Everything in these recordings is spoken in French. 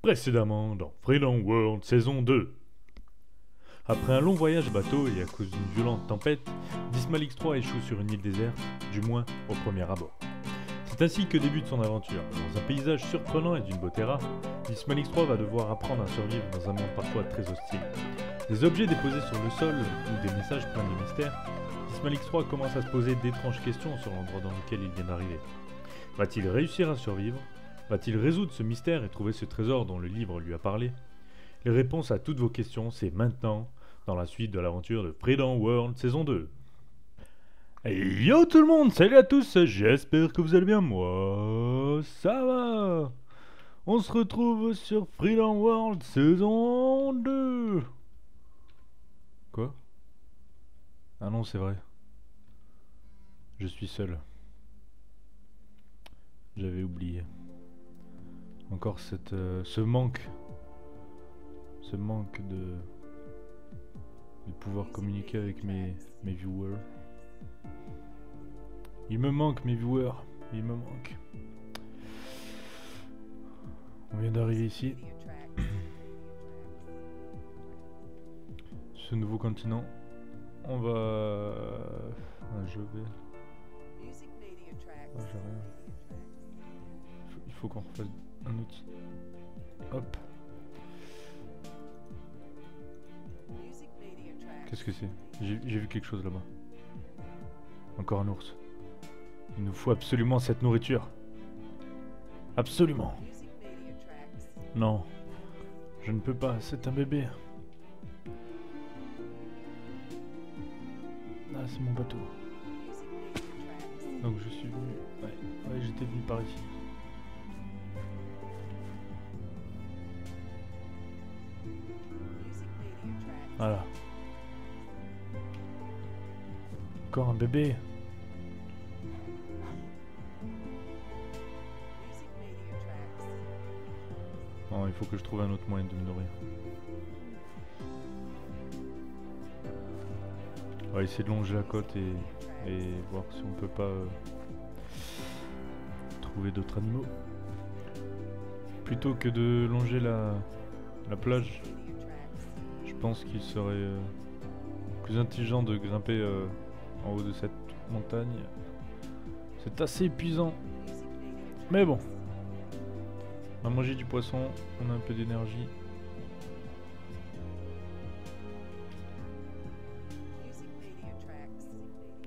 Précédemment dans Freedom World saison 2. Après un long voyage bateau et à cause d'une violente tempête, Dismal X3 échoue sur une île déserte, du moins au premier abord. C'est ainsi que débute son aventure. Dans un paysage surprenant et d'une beauté rare, Dismal X3 va devoir apprendre à survivre dans un monde parfois très hostile. Des objets déposés sur le sol ou des messages pleins de mystères, Dismal X3 commence à se poser d'étranges questions sur l'endroit dans lequel il vient d'arriver. Va-t-il réussir à survivre ? Va-t-il résoudre ce mystère et trouver ce trésor dont le livre lui a parlé ? Les réponses à toutes vos questions, c'est maintenant, dans la suite de l'aventure de Freedom World saison 2. Hey yo tout le monde, salut à tous, j'espère que vous allez bien, moi ça va. On se retrouve sur Freedom World saison 2. Quoi ? Ah non, c'est vrai. Je suis seul. J'avais oublié. Encore ce manque de pouvoir communiquer avec mes viewers. Il me manque mes viewers, il me manque. On vient d'arriver ici. Ce nouveau continent. On va... je vais... Ah, j'ai rien. Il faut qu'on refasse un outil. Hop. Qu'est-ce que c'est ? J'ai vu quelque chose là-bas. Encore un ours. Il nous faut absolument cette nourriture. Absolument. Non. Je ne peux pas, c'est un bébé. Ah, c'est mon bateau. Donc je suis venu... Ouais, j'étais venu par ici. Voilà. Encore un bébé. Non, il faut que je trouve un autre moyen de me nourrir. On va essayer de longer la côte et voir si on peut pas trouver d'autres animaux. Plutôt que de longer la plage, je pense qu'il serait plus intelligent de grimper en haut de cette montagne. C'est assez épuisant. Mais bon. On a mangé du poisson, on a un peu d'énergie.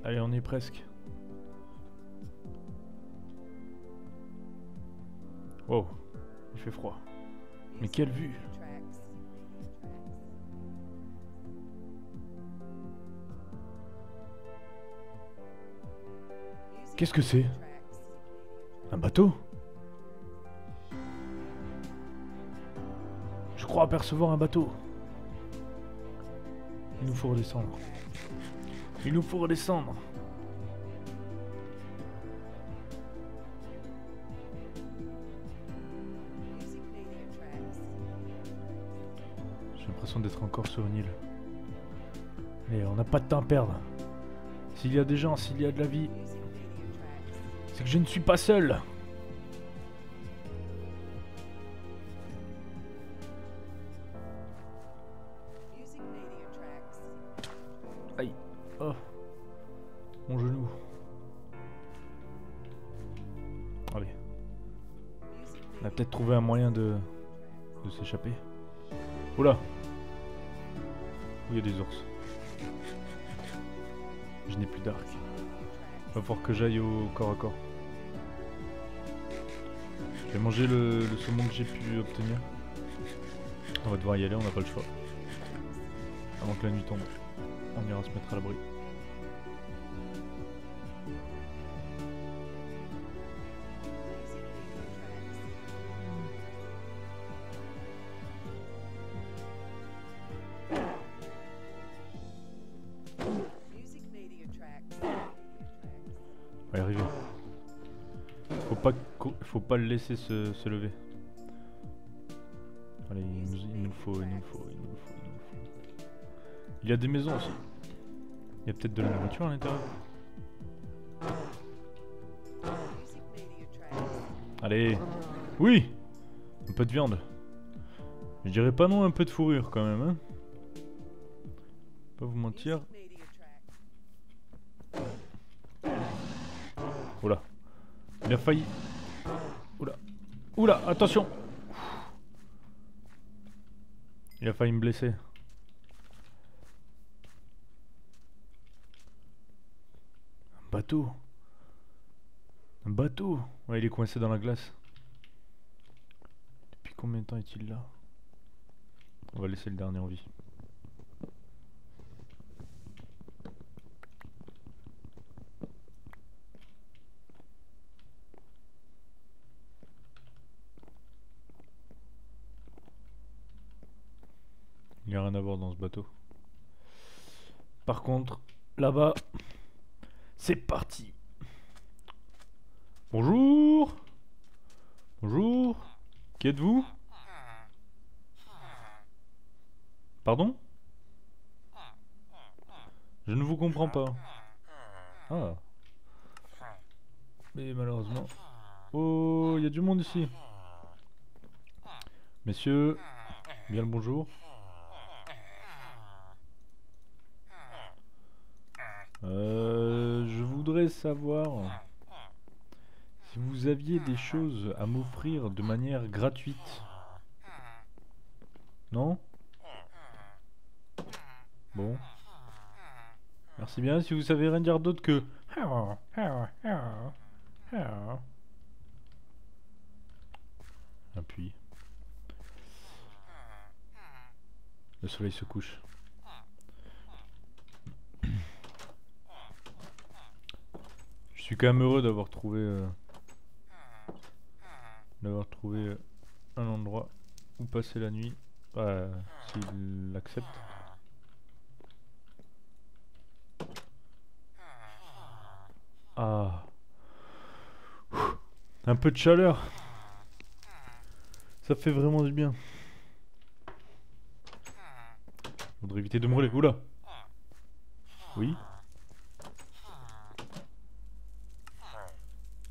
Allez, on y est presque. Wow, il fait froid. Mais quelle vue! Qu'est-ce que c'est? Un bateau? Je crois apercevoir un bateau. Il nous faut redescendre. Il nous faut redescendre. J'ai l'impression d'être encore sur une île. Et on n'a pas de temps à perdre. S'il y a des gens, s'il y a de la vie, c'est que je ne suis pas seul. Aïe. Oh. Mon genou. Allez. On a peut-être trouvé un moyen de s'échapper. Oula. Il y a des ours. Je n'ai plus d'arc. Va falloir que j'aille au corps à corps. Je vais manger le saumon que j'ai pu obtenir. On va devoir y aller, on n'a pas le choix. Avant que la nuit tombe. On ira se mettre à l'abri. On va y arriver. Faut pas le laisser se lever. Allez, il nous faut. Il y a des maisons aussi. Il y a peut-être de la nourriture à l'intérieur. Allez. Oui. Un peu de viande. Je dirais pas non un peu de fourrure quand même, hein. Pas vous mentir. Oula. Il a failli. Oula. Oula, attention. Il a failli me blesser. Un bateau. Un bateau. Ouais, il est coincé dans la glace. Depuis combien de temps est-il là? On va laisser le dernier en vie. Il n'y a rien à voir dans ce bateau. Par contre, là-bas, c'est parti. Bonjour. Bonjour. Qui êtes-vous? Pardon? Je ne vous comprends pas. Ah. Mais malheureusement... Oh, il y a du monde ici. Messieurs, bien le bonjour. Je voudrais savoir si vous aviez des choses à m'offrir de manière gratuite. Non? Bon. Merci bien, si vous savez rien dire d'autre que... Appuie. Le soleil se couche. Je suis quand même heureux d'avoir trouvé un endroit où passer la nuit. S'il l'accepte. Ah. Un peu de chaleur. Ça fait vraiment du bien. Faudrait éviter de me brûler. Oula. Oui.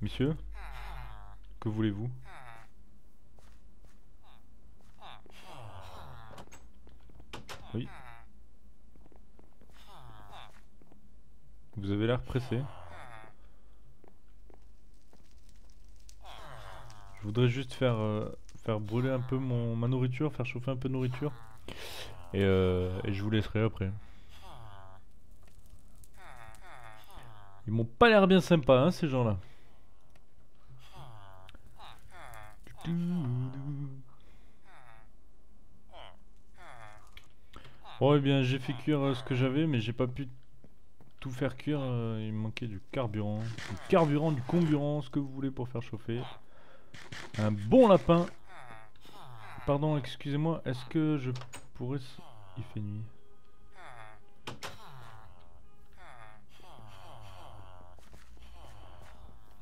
Monsieur, que voulez-vous? Oui. Vous avez l'air pressé. Je voudrais juste faire brûler un peu ma nourriture, faire chauffer un peu de nourriture. Et je vous laisserai après. Ils m'ont pas l'air bien sympas, hein, ces gens-là. Bon, eh bien, j'ai fait cuire ce que j'avais, mais j'ai pas pu tout faire cuire. Il me manquait du carburant. Du carburant, du comburant, ce que vous voulez pour faire chauffer. Un bon lapin. Pardon, excusez-moi, est-ce que je pourrais... Il fait nuit.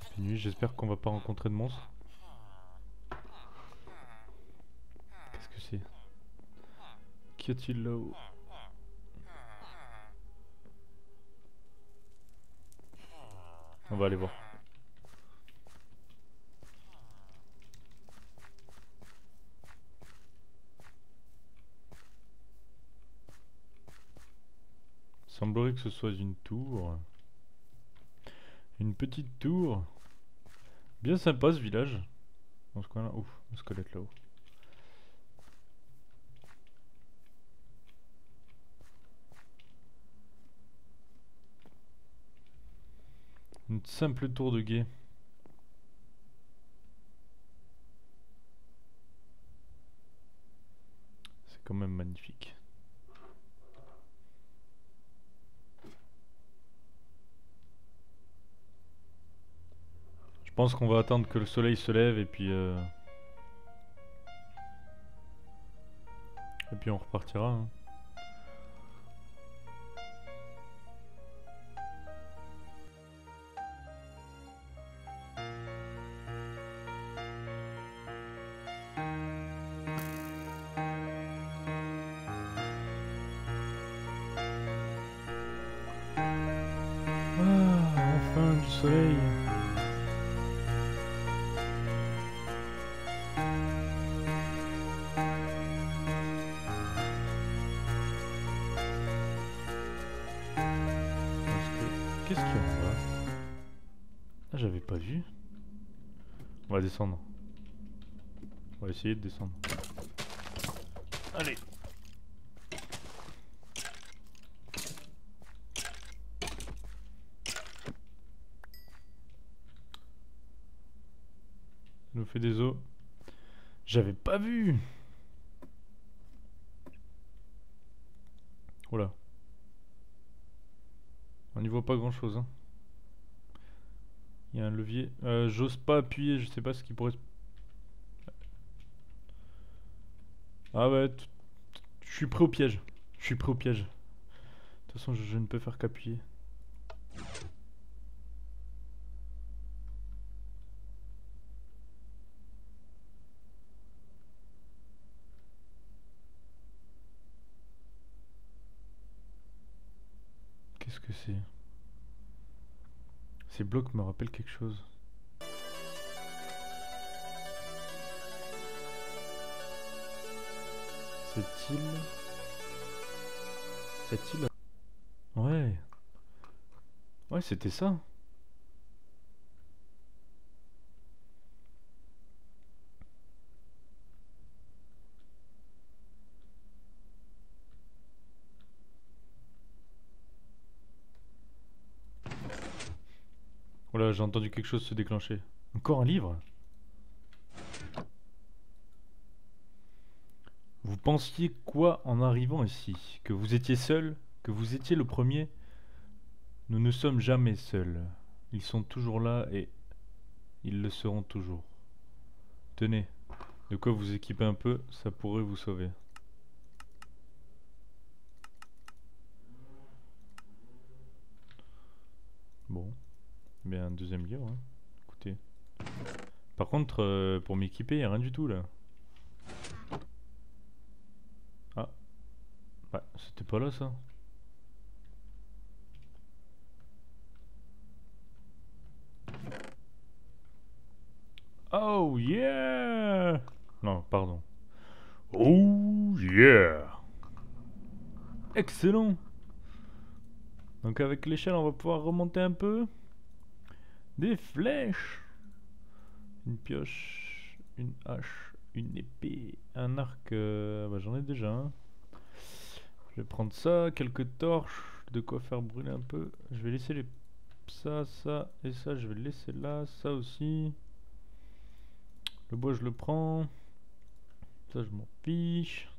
Il fait nuit, j'espère qu'on va pas rencontrer de monstres. Qu'est-ce que c'est? Qu'y a-t-il là-haut? On va aller voir. Il semblerait que ce soit une tour. Une petite tour. Bien sympa ce village. Dans ce coin-là. Ouf, un squelette là-haut. Une simple tour de guet. C'est quand même magnifique. Je pense qu'on va attendre que le soleil se lève et puis on repartira, hein. Enfin du soleil. Qu'est-ce qu'il y a en bas? Ah, j'avais pas vu. On va descendre. On va essayer de descendre. Allez. Il nous fait des os. J'avais pas vu. Voilà. On n'y voit pas grand chose. Hein. Il y a un levier. J'ose pas appuyer, je sais pas ce qui pourrait se... Ah ouais, je suis prêt au piège. Je suis prêt au piège. De toute façon, je ne peux faire qu'appuyer. Qu'est-ce que c'est? Ces blocs me rappellent quelque chose. Cette île... Cette île... Ouais. Ouais, c'était ça. Voilà, j'ai entendu quelque chose se déclencher. Encore un livre? Vous pensiez quoi en arrivant ici? Que vous étiez seul? Que vous étiez le premier? Nous ne sommes jamais seuls. Ils sont toujours là et ils le seront toujours. Tenez, de quoi vous équiper un peu, ça pourrait vous sauver. Bon, bien un deuxième livre, hein. Écoutez. Par contre, pour m'équiper, il n'y a rien du tout là. Ah, ouais, c'était pas là ça. Oh yeah! Non, pardon. Oh yeah! Excellent! Donc avec l'échelle, on va pouvoir remonter un peu. Des flèches! Une pioche, une hache, une épée, un arc. Bah, j'en ai déjà un. Je vais prendre ça, quelques torches, de quoi faire brûler un peu. Je vais laisser les... ça et ça, je vais le laisser là, ça aussi. Le bois je le prends. Ça je m'en fiche.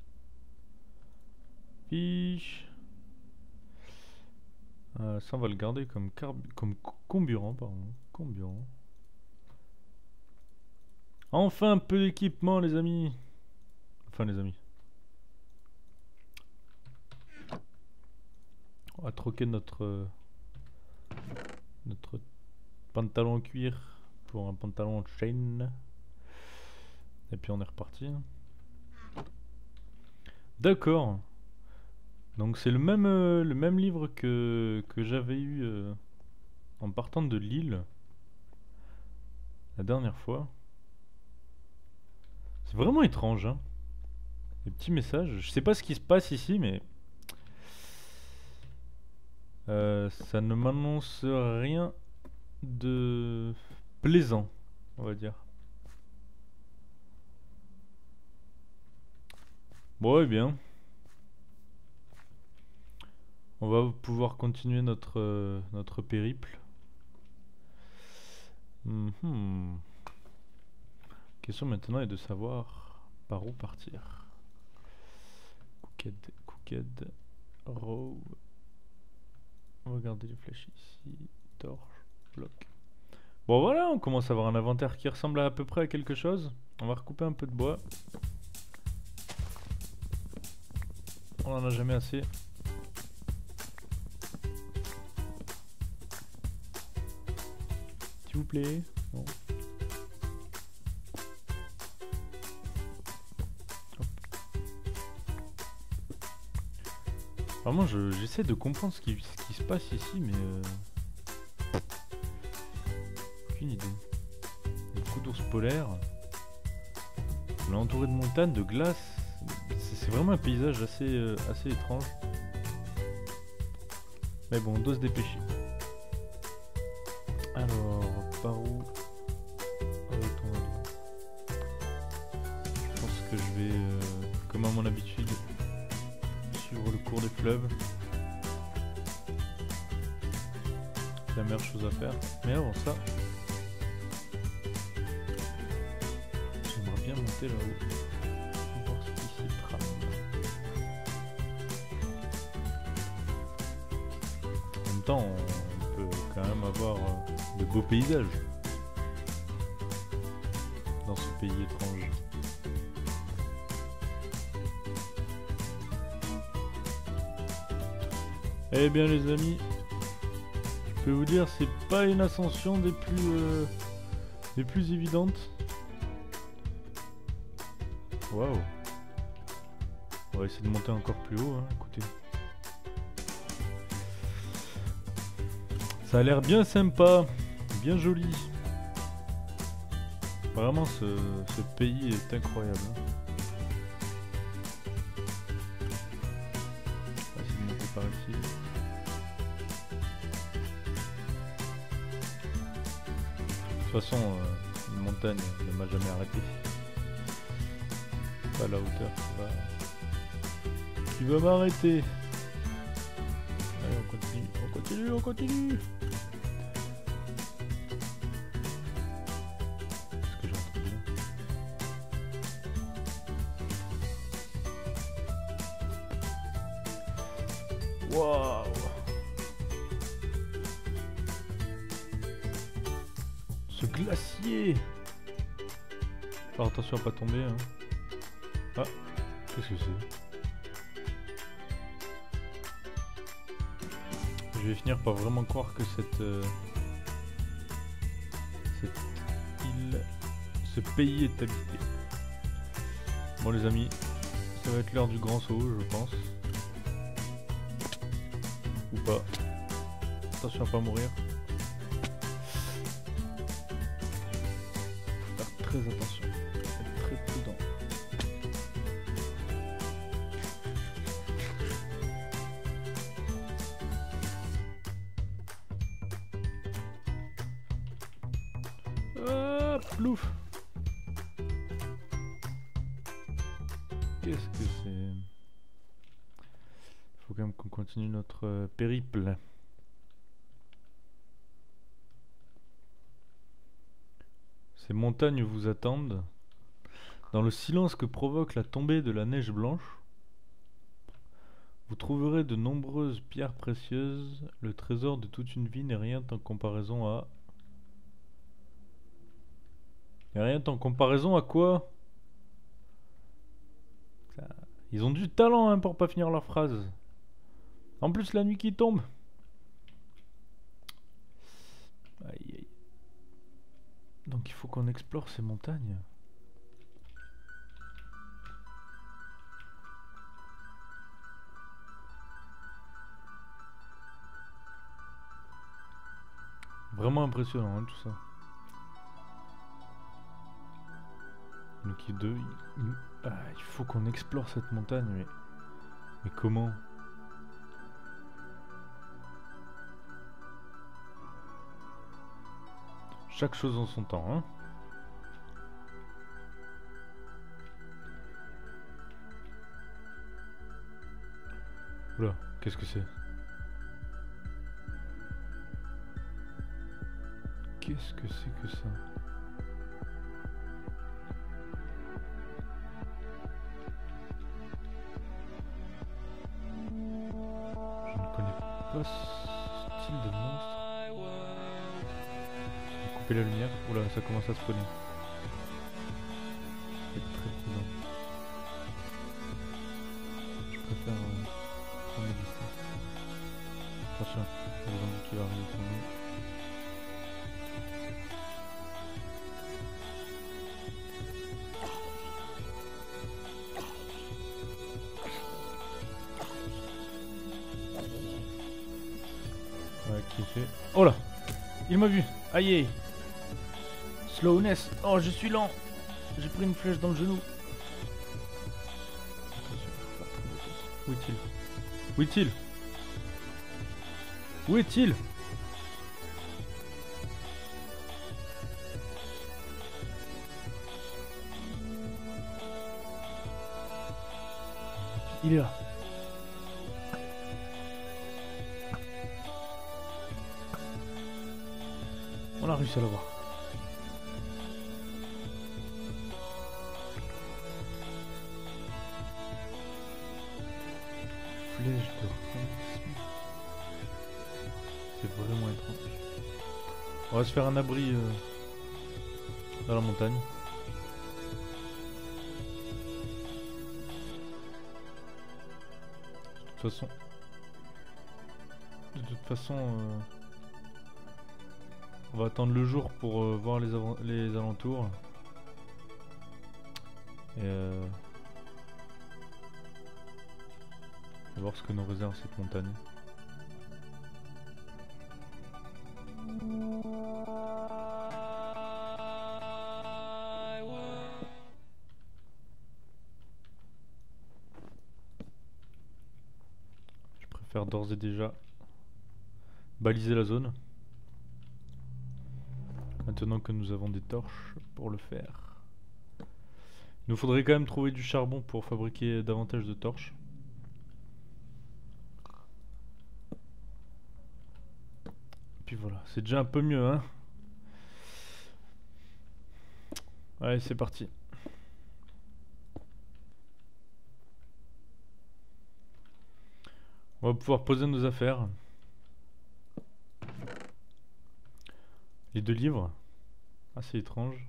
Ça on va le garder comme comburant, pardon. Comburant. Enfin un peu d'équipement les amis. Enfin les amis. On va troquer notre pantalon en cuir pour un pantalon en chaîne. Et puis on est reparti. D'accord. Donc c'est le même livre que j'avais eu en partant de l'île la dernière fois. C'est vraiment étrange, hein. Les petits messages. Je sais pas ce qui se passe ici, mais ça ne m'annonce rien de plaisant, on va dire. Bon, eh bien. On va pouvoir continuer notre périple. Question maintenant est de savoir par où partir. Cooked, row. Regardez les flèches ici. Torche, bloc. Bon voilà, on commence à avoir un inventaire qui ressemble à peu près à quelque chose. On va recouper un peu de bois. On en a jamais assez. S'il vous plaît. Bon. Vraiment, j'essaie de comprendre ce qui se passe ici, mais aucune idée. Beaucoup d'ours polaires. On est entouré de montagnes, de glace. C'est vraiment un paysage assez étrange. Mais bon, on doit se dépêcher. Alors, par où va-t-on aller? Je pense que je vais, comme à mon habitude, suivre le cours des fleuves. C'est la meilleure chose à faire. Mais avant ça, j'aimerais bien monter là-haut. Voir ce qui s'y trame. En même temps, on peut quand même avoir de beaux paysages dans ce pays étrange. Eh bien les amis, je peux vous dire c'est pas une ascension des plus évidentes. Waouh. On va essayer de monter encore plus haut, hein, écoutez. Ça a l'air bien sympa, bien joli. Vraiment ce pays est incroyable. Hein. On va essayer de monter par ici. De toute façon, une montagne ne m'a jamais arrêté. Pas la hauteur qui va m'arrêter. Allez, on continue, on continue, on continue. Est-ce que j'entends bien? Waouh! Ce glacier! Faire attention à pas tomber, hein. Ah, qu'est-ce que c'est? Je vais finir par vraiment croire que cette île, ce pays est habité. Bon les amis, ça va être l'heure du grand saut, je pense. Ou pas. Attention à pas mourir. Faut faire très attention, être très prudent. Ah, plouf. Qu'est-ce que c'est? Faut quand même qu'on continue notre périple. Ces montagnes vous attendent. Dans le silence que provoque la tombée de la neige blanche, vous trouverez de nombreuses pierres précieuses. Le trésor de toute une vie n'est rien en comparaison à... Et rien en comparaison à quoi? Ils ont du talent hein, pour pas finir leur phrase. En plus la nuit qui tombe. Aïe aïe. Donc il faut qu'on explore ces montagnes. Vraiment impressionnant hein, tout ça. Donc il faut qu'on explore cette montagne, mais comment? Chaque chose en son temps, hein. Oula, qu'est-ce que c'est? Qu'est-ce que c'est que ça? Pas ce style de monstre. Je vais couper la lumière. Oula, ça commence à spawner. Faut être très prudent. Je préfère prendre mes distances. Attention, il y a le zombie qui va arriver sur nous. Qui est fait. Oh là! Il m'a vu! Aïe! Slowness! Oh, je suis lent! J'ai pris une flèche dans le genou. Attention, faut faire très attention. Où est-il? Où est-il? Où est-il? Il est là. On a réussi à l'avoir. Flèche de rince. C'est vraiment étrange. On va se faire un abri dans la montagne. De toute façon, on va attendre le jour pour voir les alentours. Et voir ce que nous réserve cette montagne. Je préfère d'ores et déjà baliser la zone. Maintenant que nous avons des torches pour le faire. Il nous faudrait quand même trouver du charbon pour fabriquer davantage de torches. Puis voilà, c'est déjà un peu mieux, hein. Allez, c'est parti. On va pouvoir poser nos affaires. Les 2 livres. Assez étrange.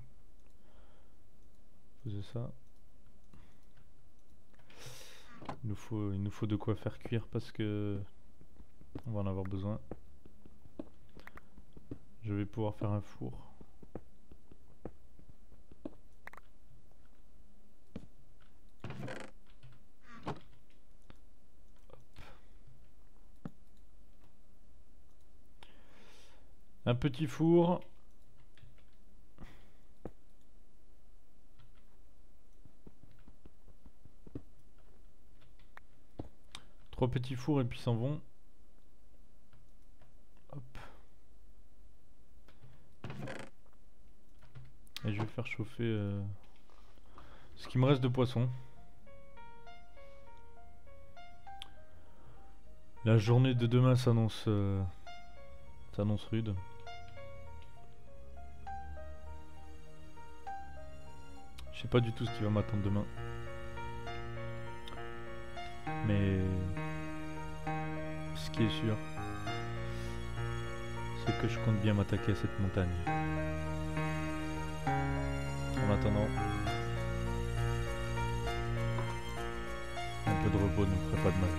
Poser ça. Il nous faut de quoi faire cuire parce que on va en avoir besoin. Je vais pouvoir faire un four. Hop. Un petit four. Trois petits fours et puis s'en vont. Hop. Et je vais faire chauffer ce qui me reste de poisson. La journée de demain s'annonce rude. Je sais pas du tout ce qui va m'attendre demain. Mais ce qui est sûr, c'est que je compte bien m'attaquer à cette montagne. En attendant, un peu de repos ne me ferait pas de mal.